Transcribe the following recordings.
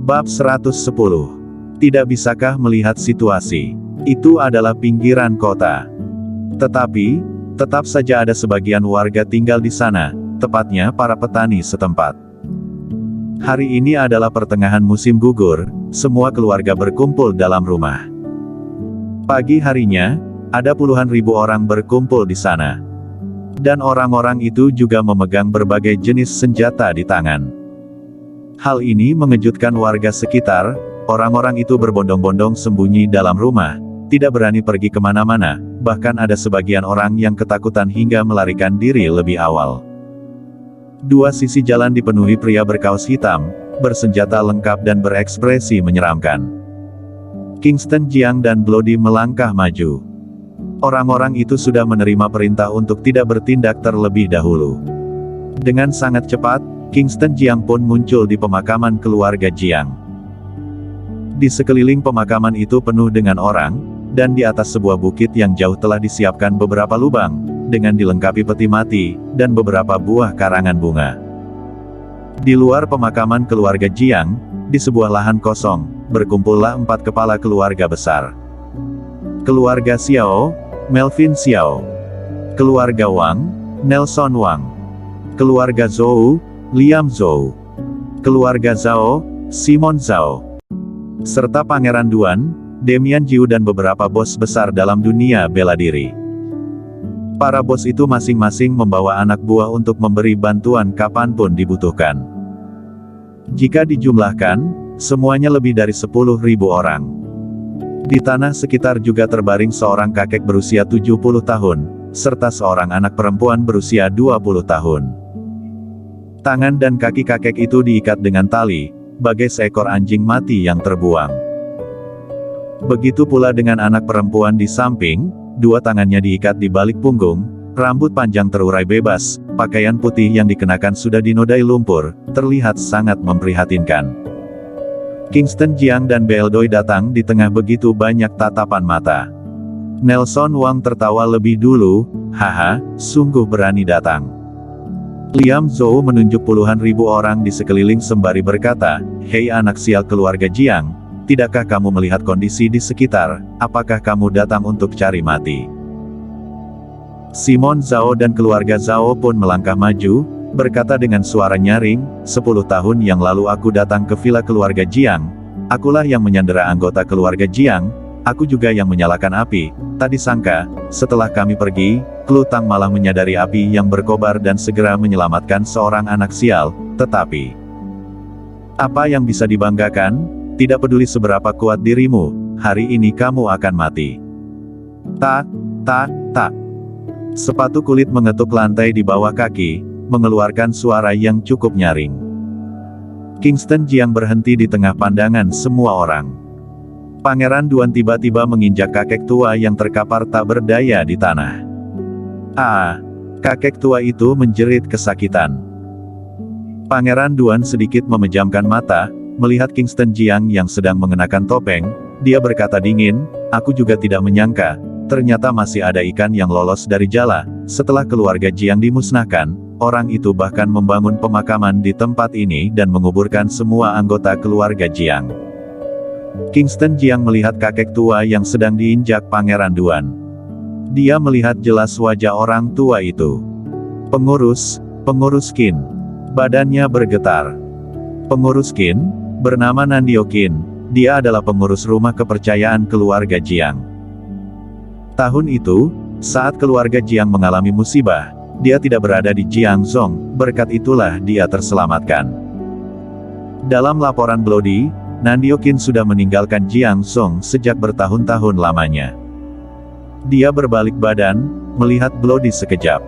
Bab 110. Tidak bisakah melihat situasi? Itu adalah pinggiran kota. Tetapi, tetap saja ada sebagian warga tinggal di sana, tepatnya para petani setempat. Hari ini adalah pertengahan musim gugur, semua keluarga berkumpul dalam rumah. Pagi harinya, ada puluhan ribu orang berkumpul di sana. Dan orang-orang itu juga memegang berbagai jenis senjata di tangan. Hal ini mengejutkan warga sekitar, orang-orang itu berbondong-bondong sembunyi dalam rumah, tidak berani pergi kemana-mana, bahkan ada sebagian orang yang ketakutan hingga melarikan diri lebih awal. Dua sisi jalan dipenuhi pria berkaos hitam, bersenjata lengkap dan berekspresi menyeramkan. Kingston Jiang dan Bloody melangkah maju. Orang-orang itu sudah menerima perintah untuk tidak bertindak terlebih dahulu. Dengan sangat cepat, Kingston Jiang pun muncul di pemakaman keluarga Jiang. Di sekeliling pemakaman itu penuh dengan orang, dan di atas sebuah bukit yang jauh telah disiapkan beberapa lubang, dengan dilengkapi peti mati, dan beberapa buah karangan bunga. Di luar pemakaman keluarga Jiang, di sebuah lahan kosong, berkumpullah 4 kepala keluarga besar. Keluarga Xiao, Melvin Xiao. Keluarga Wang, Nelson Wang. Keluarga Zhou, Liam Zhou. Keluarga Zhao, Simon Zhao. Serta Pangeran Duan, Demian Jiu dan beberapa bos besar dalam dunia bela diri. Para bos itu masing-masing membawa anak buah untuk memberi bantuan kapanpun dibutuhkan. Jika dijumlahkan, semuanya lebih dari 10.000 orang. Di tanah sekitar juga terbaring seorang kakek berusia 70 tahun, serta seorang anak perempuan berusia 20 tahun. Tangan dan kaki kakek itu diikat dengan tali, bagai seekor anjing mati yang terbuang. Begitu pula dengan anak perempuan di samping, dua tangannya diikat di balik punggung, rambut panjang terurai bebas, pakaian putih yang dikenakan sudah dinodai lumpur, terlihat sangat memprihatinkan. Kingston Jiang dan Beldoi datang di tengah begitu banyak tatapan mata. Nelson Wang tertawa lebih dulu, haha, sungguh berani datang. Liam Zhou menunjuk puluhan ribu orang di sekeliling sembari berkata, "Hei anak sial keluarga Jiang, tidakkah kamu melihat kondisi di sekitar, apakah kamu datang untuk cari mati?" Simon Zhao dan keluarga Zhao pun melangkah maju, berkata dengan suara nyaring, 10 tahun yang lalu aku datang ke villa keluarga Jiang, akulah yang menyandera anggota keluarga Jiang, aku juga yang menyalakan api, tak disangka, setelah kami pergi, Klutang malah menyadari api yang berkobar dan segera menyelamatkan seorang anak sial, tetapi apa yang bisa dibanggakan? Tidak peduli seberapa kuat dirimu, hari ini kamu akan mati. Tak, tak, tak. Sepatu kulit mengetuk lantai di bawah kaki, mengeluarkan suara yang cukup nyaring. Kingston Jiang berhenti di tengah pandangan semua orang. Pangeran Duan tiba-tiba menginjak kakek tua yang terkapar tak berdaya di tanah. Kakek tua itu menjerit kesakitan. Pangeran Duan sedikit memejamkan mata, melihat Kingston Jiang yang sedang mengenakan topeng, dia berkata dingin, aku juga tidak menyangka, ternyata masih ada ikan yang lolos dari jala. Setelah keluarga Jiang dimusnahkan, orang itu bahkan membangun pemakaman di tempat ini dan menguburkan semua anggota keluarga Jiang. Kingston Jiang melihat kakek tua yang sedang diinjak Pangeran Duan. Dia melihat jelas wajah orang tua itu. Pengurus Qin. Badannya bergetar. Pengurus Qin, bernama Nandio Qin, dia adalah pengurus rumah kepercayaan keluarga Jiang. Tahun itu, saat keluarga Jiang mengalami musibah, dia tidak berada di Jiangzhong, berkat itulah dia terselamatkan. Dalam laporan Bloody, Nandio Qin sudah meninggalkan Jiangzhong sejak bertahun-tahun lamanya. Dia berbalik badan, melihat Bloody sekejap.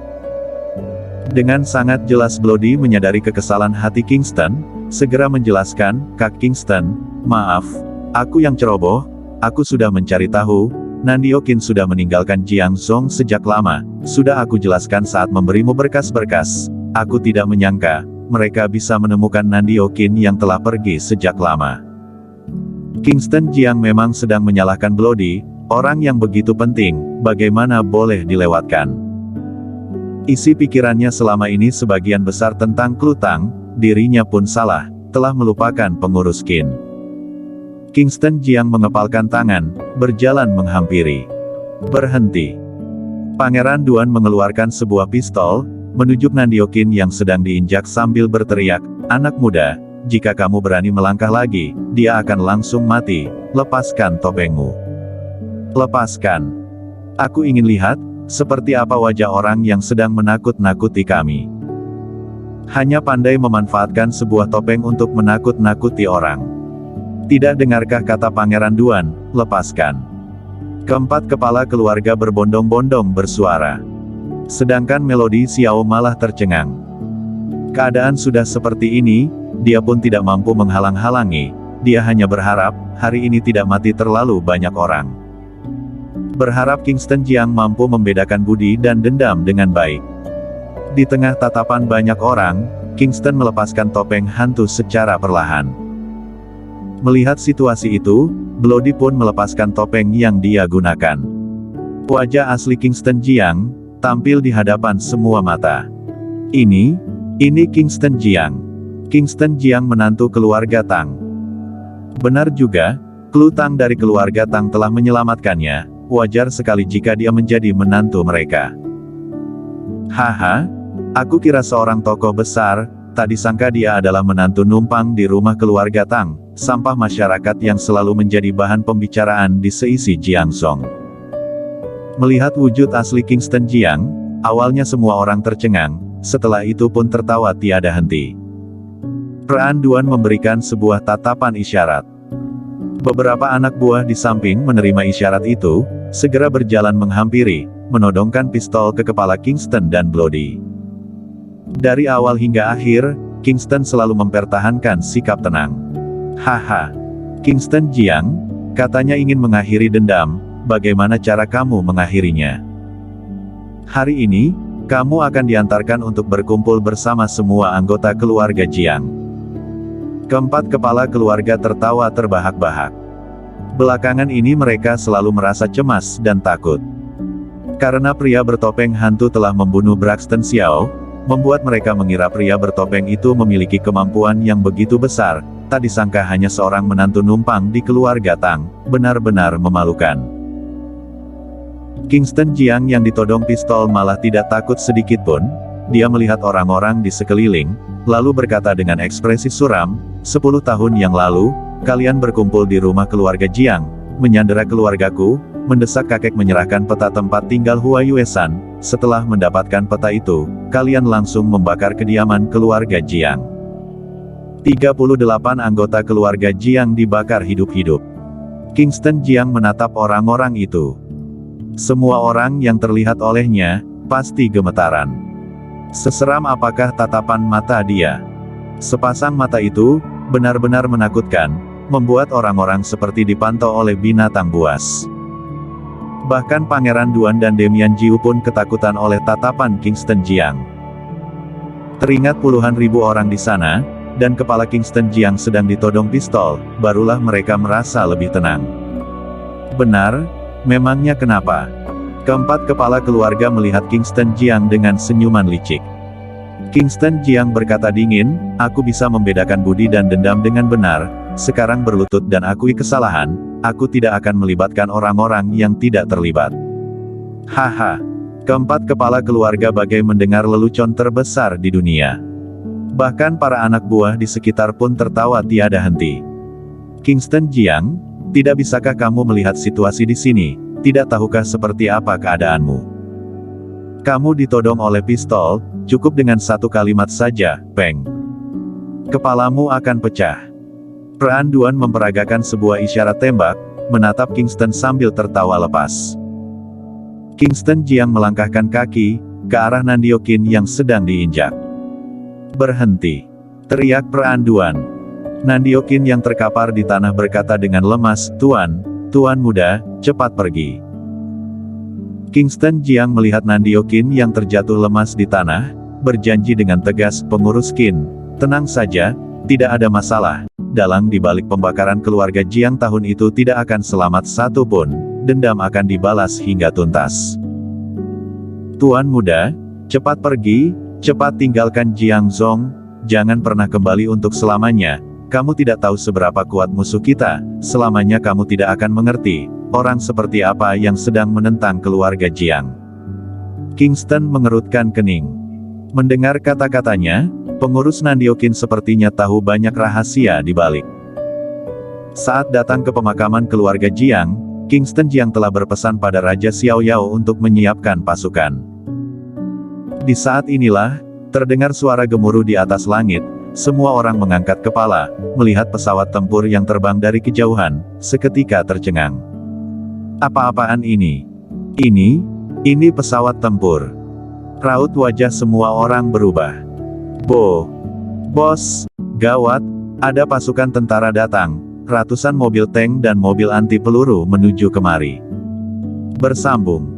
Dengan sangat jelas Bloody menyadari kekesalan hati Kingston, segera menjelaskan, Kak Kingston, maaf, aku yang ceroboh, aku sudah mencari tahu, Nandio Qin sudah meninggalkan Jiangzhong sejak lama, sudah aku jelaskan saat memberimu berkas-berkas, aku tidak menyangka, mereka bisa menemukan Nandio Qin yang telah pergi sejak lama. Kingston Jiang memang sedang menyalahkan Bloody, orang yang begitu penting, bagaimana boleh dilewatkan? Isi pikirannya selama ini sebagian besar tentang Klutang, dirinya pun salah, telah melupakan pengurus Qin. Kingston Jiang mengepalkan tangan, berjalan menghampiri. Berhenti. Pangeran Duan mengeluarkan sebuah pistol, menunjuk Nandiokin yang sedang diinjak sambil berteriak, "Anak muda, jika kamu berani melangkah lagi, dia akan langsung mati. Lepaskan topengmu. Lepaskan. Aku ingin lihat, seperti apa wajah orang yang sedang menakut-nakuti kami." Hanya pandai memanfaatkan sebuah topeng untuk menakut-nakuti orang. Tidak dengarkah kata Pangeran Duan, "Lepaskan." Keempat kepala keluarga berbondong-bondong bersuara. Sedangkan Melody Xiao malah tercengang. Keadaan sudah seperti ini, dia pun tidak mampu menghalang-halangi, dia hanya berharap, hari ini tidak mati terlalu banyak orang. Berharap Kingston Jiang mampu membedakan budi dan dendam dengan baik. Di tengah tatapan banyak orang, Kingston melepaskan topeng hantu secara perlahan. Melihat situasi itu, Bloody pun melepaskan topeng yang dia gunakan. Wajah asli Kingston Jiang tampil di hadapan semua mata. Ini Kingston Jiang. Kingston Jiang menantu keluarga Tang. Benar juga, Klu Tang dari keluarga Tang telah menyelamatkannya, wajar sekali jika dia menjadi menantu mereka. Haha, aku kira seorang tokoh besar, tak disangka dia adalah menantu numpang di rumah keluarga Tang, sampah masyarakat yang selalu menjadi bahan pembicaraan di seisi Jiangzhong. Melihat wujud asli Kingston Jiang, awalnya semua orang tercengang, setelah itu pun tertawa tiada henti. Peran Duan memberikan sebuah tatapan isyarat. Beberapa anak buah di samping menerima isyarat itu, segera berjalan menghampiri, menodongkan pistol ke kepala Kingston dan Bloody. Dari awal hingga akhir, Kingston selalu mempertahankan sikap tenang. Haha. Kingston Jiang, katanya ingin mengakhiri dendam, bagaimana cara kamu mengakhirinya? Hari ini, kamu akan diantarkan untuk berkumpul bersama semua anggota keluarga Jiang. Keempat kepala keluarga tertawa terbahak-bahak. Belakangan ini mereka selalu merasa cemas dan takut. Karena pria bertopeng hantu telah membunuh Braxton Xiao, membuat mereka mengira pria bertopeng itu memiliki kemampuan yang begitu besar. Tak disangka hanya seorang menantu numpang di keluarga Tang, benar-benar memalukan. Kingston Jiang yang ditodong pistol malah tidak takut sedikit pun, dia melihat orang-orang di sekeliling, lalu berkata dengan ekspresi suram, 10 tahun yang lalu, kalian berkumpul di rumah keluarga Jiang, menyandera keluargaku, mendesak kakek menyerahkan peta tempat tinggal Hua Yuesan, setelah mendapatkan peta itu, kalian langsung membakar kediaman keluarga Jiang. 38 anggota keluarga Jiang dibakar hidup-hidup. Kingston Jiang menatap orang-orang itu. Semua orang yang terlihat olehnya, pasti gemetaran. Seseram apakah tatapan mata dia? Sepasang mata itu, benar-benar menakutkan, membuat orang-orang seperti dipantau oleh binatang buas. Bahkan Pangeran Duan dan Demian Jiu pun ketakutan oleh tatapan Kingston Jiang. Teringat puluhan ribu orang di sana, dan kepala Kingston Jiang sedang ditodong pistol, barulah mereka merasa lebih tenang. Benar, memangnya kenapa? Keempat kepala keluarga melihat Kingston Jiang dengan senyuman licik. Kingston Jiang berkata dingin, aku bisa membedakan budi dan dendam dengan benar, sekarang berlutut dan akui kesalahan, aku tidak akan melibatkan orang-orang yang tidak terlibat. Haha. Keempat kepala keluarga bagai mendengar lelucon terbesar di dunia. Bahkan para anak buah di sekitar pun tertawa tiada henti. Kingston Jiang, tidak bisakah kamu melihat situasi di sini? Tidak tahukah seperti apa keadaanmu? Kamu ditodong oleh pistol, cukup dengan satu kalimat saja, Peng. Kepalamu akan pecah. Peran Duan memperagakan sebuah isyarat tembak, menatap Kingston sambil tertawa lepas. Kingston Jiang melangkahkan kaki, ke arah Nandiokin yang sedang diinjak. Berhenti. Teriak Peran Duan. Nandiokin yang terkapar di tanah berkata dengan lemas, Tuan muda, cepat pergi. Kingston Jiang melihat Nandiokin yang terjatuh lemas di tanah, berjanji dengan tegas, pengurus Qin, tenang saja, tidak ada masalah, dalang di balik pembakaran keluarga Jiang tahun itu tidak akan selamat satu pun, dendam akan dibalas hingga tuntas. Tuan muda, cepat pergi, cepat tinggalkan Jiangzhong, jangan pernah kembali untuk selamanya, Kamu tidak tahu seberapa kuat musuh kita, selamanya kamu tidak akan mengerti, orang seperti apa yang sedang menentang keluarga Jiang. Kingston mengerutkan kening. Mendengar kata-katanya, pengurus Nandiokin sepertinya tahu banyak rahasia di balik. Saat datang ke pemakaman keluarga Jiang, Kingston Jiang telah berpesan pada Raja Xiaoyao untuk menyiapkan pasukan. Di saat inilah, terdengar suara gemuruh di atas langit. Semua orang mengangkat kepala, melihat pesawat tempur yang terbang dari kejauhan, seketika tercengang. Apa-apaan ini? Ini pesawat tempur. Raut wajah semua orang berubah. Bos, gawat, ada pasukan tentara datang, ratusan mobil tank dan mobil anti peluru menuju kemari. Bersambung.